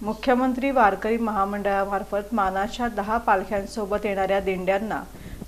मुख्यमंत्री वारकरी महामंडळामार्फत मानाच्या 10 पालख्यांसोबत येणाऱ्या दिंड्यांना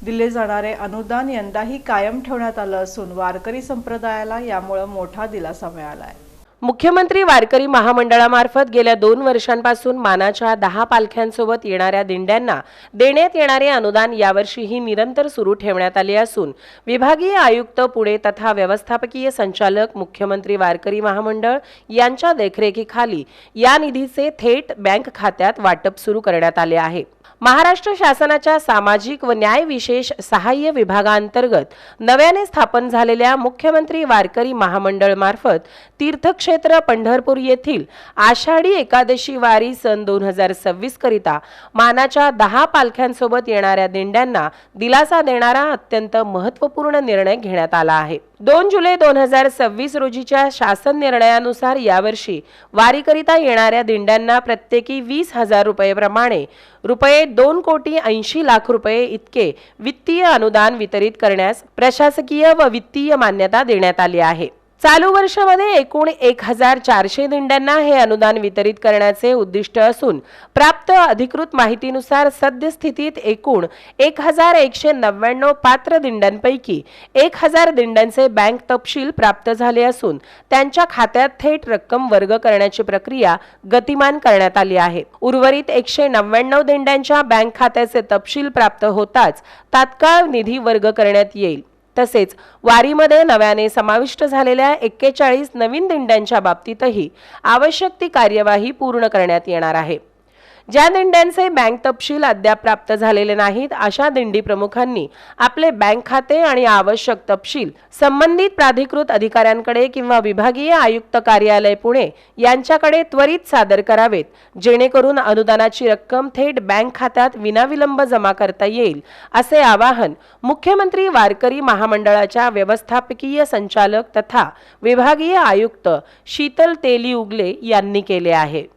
दिले जाणारे अनुदान यंदाही कायम ठेवण्यात आलं असून वारकरी संप्रदायाला यामुळे मोठा दिलासा मिळाला आहे। मुख्यमंत्री वारकरी महामंडळामार्फत गेल्या 2 वर्षांपासून मानाच्या 10 पालख्यांसोबत येणाऱ्या दिंड्यांना देण्यात येणारे अनुदान यावर्षीही निरंतर सुरू ठेवण्यात आले असून विभागीय आयुक्त पुणे तथा व्यवस्थापकीय संचालक मुख्यमंत्री वारकरी महामंडळ यांच्या देखरेखीखाली या निधीचे थेट बँक खात्यात वाटप सुरू करण्यात आले आहे। महाराष्ट्र शासनाच्या सामाजिक व न्याय विशेष सहाय्य विभागांतर्गत नव्याने स्थापन झालेल्या मुख्यमंत्री वारकरी महामंडळ मार्फत तीर्थक्षेत्र पंढरपूर येथील आषाढी एकादशी वारी सन 2026 करिता मानाच्या 10 पालख्यांसोबत येणाऱ्या दिंड्यांना दिलासा देणारा अत्यंत महत्त्वपूर्ण निर्णय घेण्यात आला आहे। 2 जुलै 2026 रोजीच्या शासन निर्णयानुसार यावर्षी वारीकरिता येणाऱ्या दिंड्यांना प्रत्येकी 20,000 रुपये प्रमाणे रुपये 2,80,00,000 रुपये इतके वित्तीय अनुदान वितरित करण्यास प्रशासकीय व वित्तीय मान्यता देण्यात आली आहे। चालू वर्षामध्ये एकूण 1,400 दिंड्यांना हे अनुदान वितरित करण्याचे उद्दिष्ट असून प्राप्त अधिकृत माहितीनुसार सद्यस्थितीत एकूण 1,199 पात्र दिंड्यांपैकी 1,000 दिंड्यांचे बँक तपशील प्राप्त झाले असून त्यांच्या खात्यात थेट रक्कम वर्ग करण्याची प्रक्रिया गतिमान करण्यात आली आहे। उर्वरित 199 दिंड्यांच्या बँक खात्याचे तपशील प्राप्त होताच तात्काळ निधी वर्ग करण्यात येईल। तसेच वारीमध्ये नव्याने समाविष्ट झालेल्या 41 नवीन दिंड्यांच्या बाबतीतही आवश्यक ती कार्यवाही पूर्ण करण्यात येणार आहे। ज्या दिंड्यांचे बँक तपशील अद्याप प्राप्त झालेले नाहीत अशा दिंडी प्रमुखांनी आपले बँक खाते आणि आवश्यक तपशील संबंधित प्राधिकृत अधिकाऱ्यांकडे किंवा विभागीय आयुक्त कार्यालय पुणे यांच्याकडे त्वरित सादर करावेत, जेणेकरून अनुदानाची रक्कम थेट बँक खात्यात विनाविलंब जमा करता येईल, असे आवाहन मुख्यमंत्री वारकरी महामंडळाच्या व्यवस्थापकीय संचालक तथा विभागीय आयुक्त शीतल तेली उगले यांनी केले आहे।